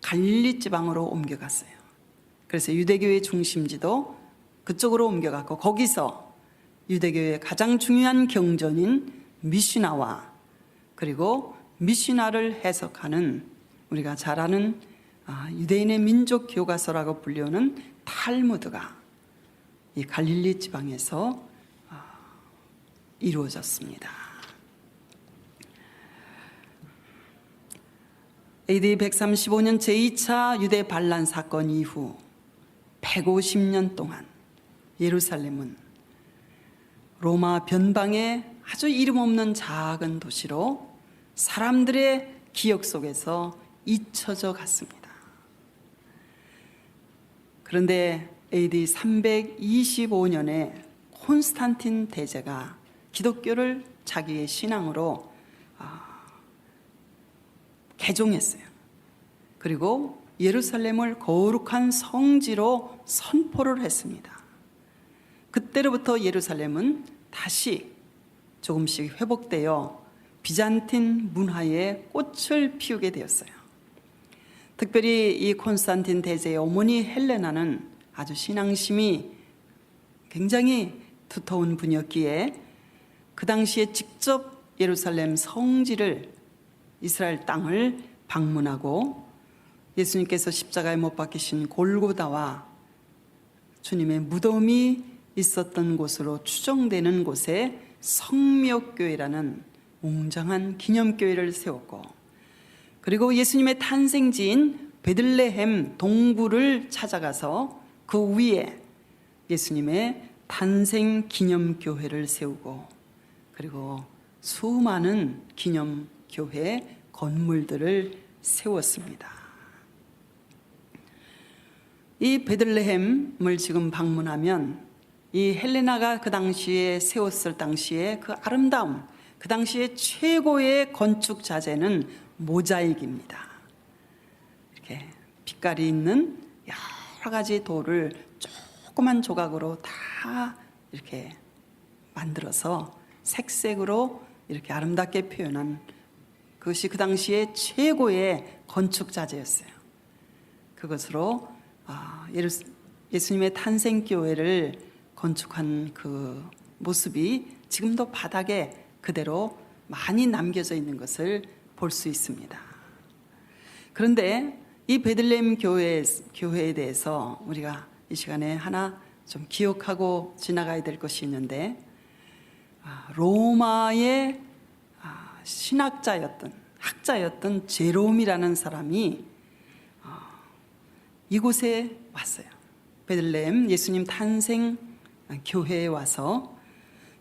갈릴리 지방으로 옮겨갔어요. 그래서 유대교의 중심지도 그쪽으로 옮겨갔고, 거기서 유대교의 가장 중요한 경전인 미시나와 그리고 미시나를 해석하는 우리가 잘 아는 유대인의 민족 교과서라고 불리우는 탈무드가 이 갈릴리 지방에서 이루어졌습니다. AD 135년 제2차 유대 반란 사건 이후 150년 동안 예루살렘은 로마 변방의 아주 이름 없는 작은 도시로 사람들의 기억 속에서 잊혀져 갔습니다. 그런데 AD 325년에 콘스탄틴 대제가 기독교를 자기의 신앙으로 개종했어요. 그리고 예루살렘을 거룩한 성지로 선포를 했습니다. 그때로부터 예루살렘은 다시 조금씩 회복되어 비잔틴 문화의 꽃을 피우게 되었어요. 특별히 이 콘스탄틴 대제의 어머니 헬레나는 아주 신앙심이 굉장히 두터운 분이었기에 그 당시에 직접 예루살렘 성지를, 이스라엘 땅을 방문하고 예수님께서 십자가에 못 박히신 골고다와 주님의 무덤이 있었던 곳으로 추정되는 곳에 성묘교회라는 웅장한 기념교회를 세웠고, 그리고 예수님의 탄생지인 베들레헴 동굴을 찾아가서 그 위에 예수님의 탄생 기념교회를 세우고, 그리고 수많은 기념교회 건물들을 세웠습니다. 이 베들레헴을 지금 방문하면 이 헬레나가 그 당시에 세웠을 당시에 그 아름다움, 그 당시에 최고의 건축 자재는 모자익입니다. 이렇게 빛깔이 있는 여러 가지 돌을 조그만 조각으로 다 이렇게 만들어서 색색으로 이렇게 아름답게 표현한 그것이 그 당시에 최고의 건축 자재였어요. 그것으로 예수님의 탄생교회를 건축한 그 모습이 지금도 바닥에 그대로 많이 남겨져 있는 것을 볼 수 있습니다. 그런데 이 베들레헴 교회에 대해서 우리가 이 시간에 하나 좀 기억하고 지나가야 될 것이 있는데, 로마의 학자였던 제롬이라는 사람이 이곳에 왔어요. 베들레헴 예수님 탄생 교회에 와서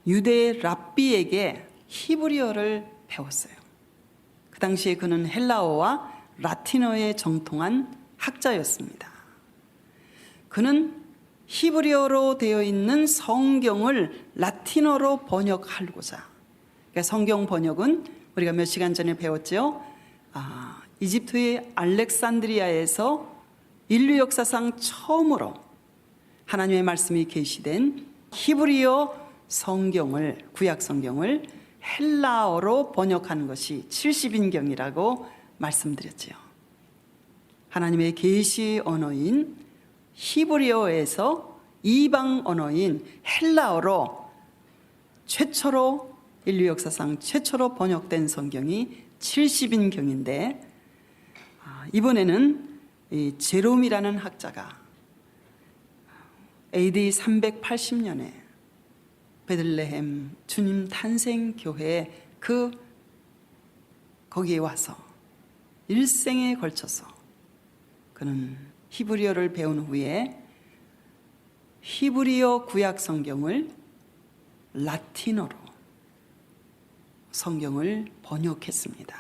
유대 랍비에게 히브리어를 배웠어요. 그 당시에 그는 헬라어와 라틴어에 정통한 학자였습니다. 그는 히브리어로 되어 있는 성경을 라틴어로 번역하고자, 그러니까 성경 번역은 우리가 몇 시간 전에 배웠죠. 이집트의 알렉산드리아에서 인류 역사상 처음으로 하나님의 말씀이 계시된 히브리어 성경을, 구약 성경을 헬라어로 번역한 것이 70인경이라고 말씀드렸지요. 하나님의 계시 언어인 히브리어에서 이방 언어인 헬라어로 최초로, 인류 역사상 최초로 번역된 성경이 70인경인데, 이번에는 이 제롬이라는 학자가 AD 380년에 베들레헴 주님 탄생 교회에 거기에 와서 일생에 걸쳐서 그는 히브리어를 배운 후에 히브리어 구약 성경을 라틴어로 성경을 번역했습니다.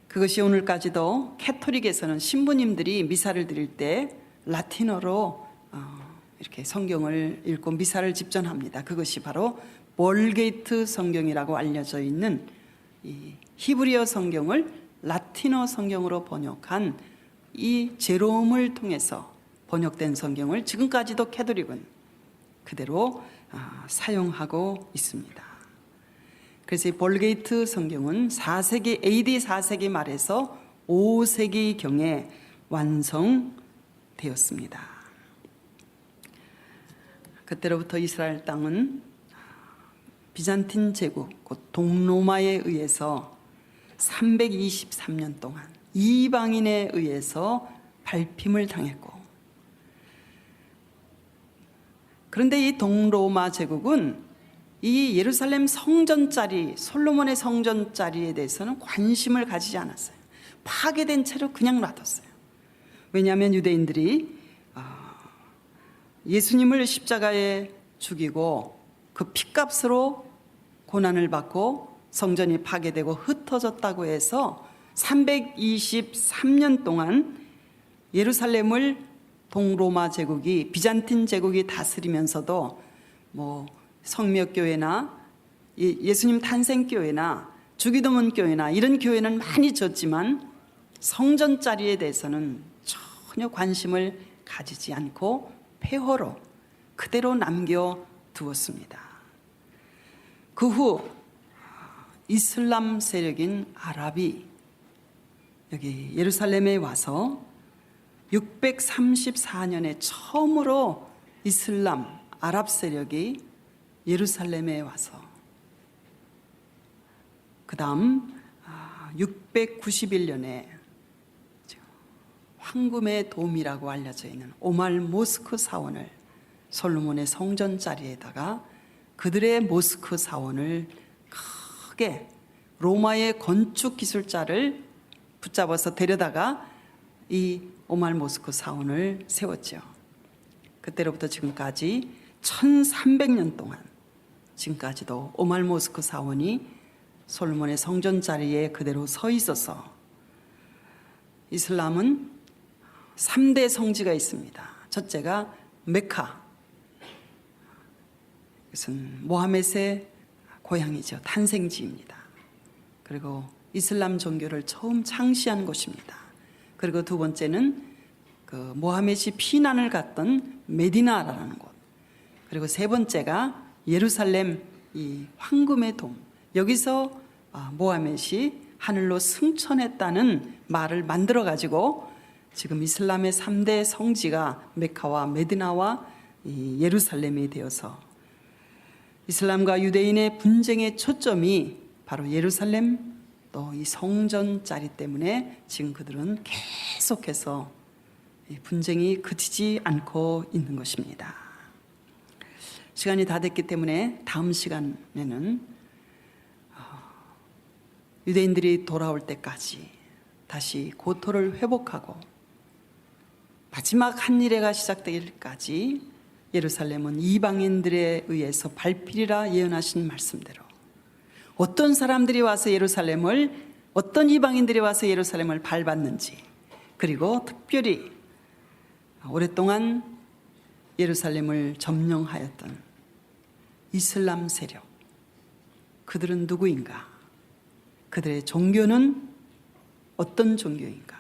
그것이 오늘까지도 캐토릭에서는 신부님들이 미사를 드릴 때 라틴어로 이렇게 성경을 읽고 미사를 집전합니다. 그것이 바로 볼게이트 성경이라고 알려져 있는 이 히브리어 성경을 라틴어 성경으로 번역한 이 제롬을 통해서 번역된 성경을 지금까지도 캐토릭은 그대로 사용하고 있습니다. 그래서 이 볼게이트 성경은 4세기 AD 4세기 말에서 5세기경에 완성되었습니다. 그때로부터 이스라엘 땅은 비잔틴 제국, 곧 동로마에 의해서 323년 동안 이방인에 의해서 밟힘을 당했고, 그런데 이 동로마 제국은 이 예루살렘 성전자리, 솔로몬의 성전자리에 대해서는 관심을 가지지 않았어요. 파괴된 채로 그냥 놔뒀어요. 왜냐하면 유대인들이 예수님을 십자가에 죽이고 그 핏값으로 고난을 받고 성전이 파괴되고 흩어졌다고 해서 323년 동안 예루살렘을 동로마 제국이, 비잔틴 제국이 다스리면서도 뭐 성묘교회나 예수님 탄생교회나 주기도문 교회나 이런 교회는 많이 졌지만 성전자리에 대해서는 전혀 관심을 가지지 않고 폐허로 그대로 남겨두었습니다. 그 후 이슬람 세력인 아랍이 여기 예루살렘에 와서 634년에 처음으로 이슬람 아랍 세력이 예루살렘에 와서, 그 다음 691년에 황금의 돔이라고 알려져 있는 오말 모스크 사원을, 솔로몬의 성전자리에다가 그들의 모스크 사원을 크게 로마의 건축 기술자를 붙잡아서 데려다가 이 오말 모스크 사원을 세웠죠. 그때로부터 지금까지 1300년 동안 지금까지도 오말 모스크 사원이 솔로몬의 성전 자리에 그대로 서 있어서, 이슬람은 3대 성지가 있습니다. 첫째가 메카, 이것은 모하멧의 고향이죠. 탄생지입니다. 그리고 이슬람 종교를 처음 창시한 곳입니다. 그리고 두 번째는 그 모하멧이 피난을 갔던 메디나라는 곳, 그리고 세 번째가 예루살렘 이 황금의 돔, 여기서 모하멧이 하늘로 승천했다는 말을 만들어 가지고 지금 이슬람의 3대 성지가 메카와 메디나와 이 예루살렘이 되어서 이슬람과 유대인의 분쟁의 초점이 바로 예루살렘 또 이 성전자리 때문에 지금 그들은 계속해서 이 분쟁이 그치지 않고 있는 것입니다. 시간이 다 됐기 때문에 다음 시간에는 유대인들이 돌아올 때까지 다시 고토를 회복하고 마지막 한 일회가 시작되기까지 예루살렘은 이방인들에 의해서 밟히리라 예언하신 말씀대로 어떤 사람들이 와서 예루살렘을, 어떤 이방인들이 와서 예루살렘을 밟았는지, 그리고 특별히 오랫동안 예루살렘을 점령하였던 이슬람 세력, 그들은 누구인가? 그들의 종교는 어떤 종교인가?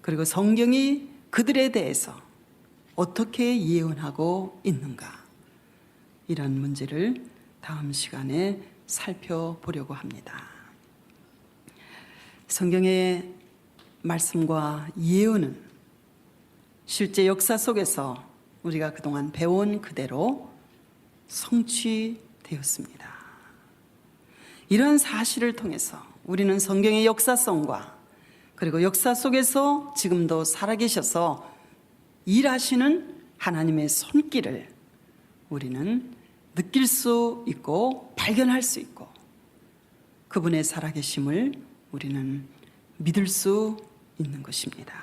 그리고 성경이 그들에 대해서 어떻게 예언하고 있는가? 이런 문제를 다음 시간에 살펴보려고 합니다. 성경의 말씀과 예언은 실제 역사 속에서 우리가 그동안 배워온 그대로 성취되었습니다. 이러한 사실을 통해서 우리는 성경의 역사성과 그리고 역사 속에서 지금도 살아계셔서 일하시는 하나님의 손길을 우리는 느낄 수 있고 발견할 수 있고 그분의 살아계심을 우리는 믿을 수 있는 것입니다.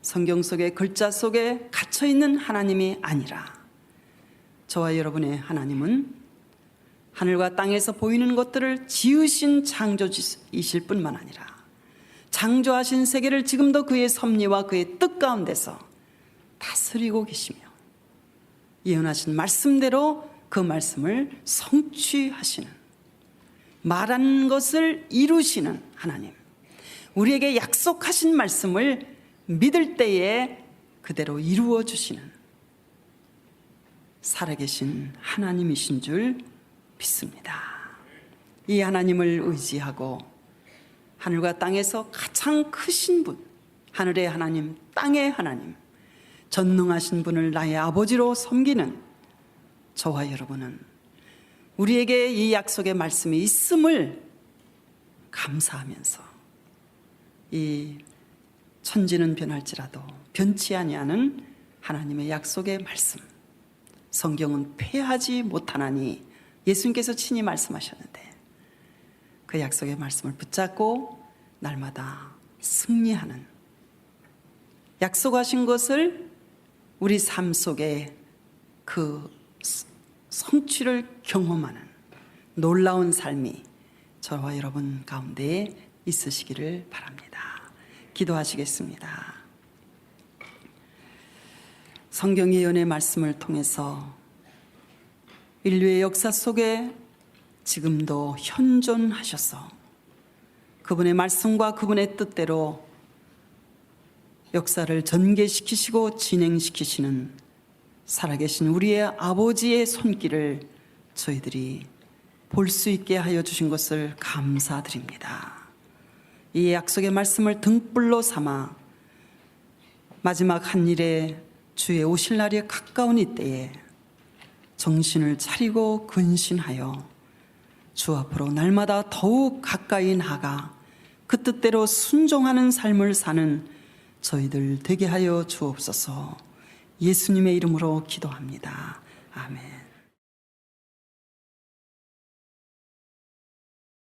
성경 속의 글자 속에 갇혀있는 하나님이 아니라 저와 여러분의 하나님은 하늘과 땅에서 보이는 것들을 지으신 창조주이실 뿐만 아니라 창조하신 세계를 지금도 그의 섭리와 그의 뜻 가운데서 다스리고 계시며 예언하신 말씀대로 그 말씀을 성취하시는, 말한 것을 이루시는 하나님, 우리에게 약속하신 말씀을 믿을 때에 그대로 이루어 주시는 살아계신 하나님이신 줄 믿습니다. 이 하나님을 의지하고 하늘과 땅에서 가장 크신 분, 하늘의 하나님, 땅의 하나님, 전능하신 분을 나의 아버지로 섬기는 저와 여러분은 우리에게 이 약속의 말씀이 있음을 감사하면서 이 천지는 변할지라도 변치 아니하는 하나님의 약속의 말씀, 성경은 폐하지 못하나니 예수님께서 친히 말씀하셨는데 그 약속의 말씀을 붙잡고 날마다 승리하는, 약속하신 것을 우리 삶 속에 그 성취를 경험하는 놀라운 삶이 저와 여러분 가운데 있으시기를 바랍니다. 기도하시겠습니다. 성경 예언의 말씀을 통해서 인류의 역사 속에 지금도 현존하셔서 그분의 말씀과 그분의 뜻대로 역사를 전개시키시고 진행시키시는 살아계신 우리의 아버지의 손길을 저희들이 볼 수 있게 하여 주신 것을 감사드립니다. 이 약속의 말씀을 등불로 삼아 마지막 한 일에 주의 오실 날이 가까운 이때에 정신을 차리고 근신하여 주 앞으로 날마다 더욱 가까이 나가 그 뜻대로 순종하는 삶을 사는 저희들 되게 하여 주옵소서. 예수님의 이름으로 기도합니다. 아멘.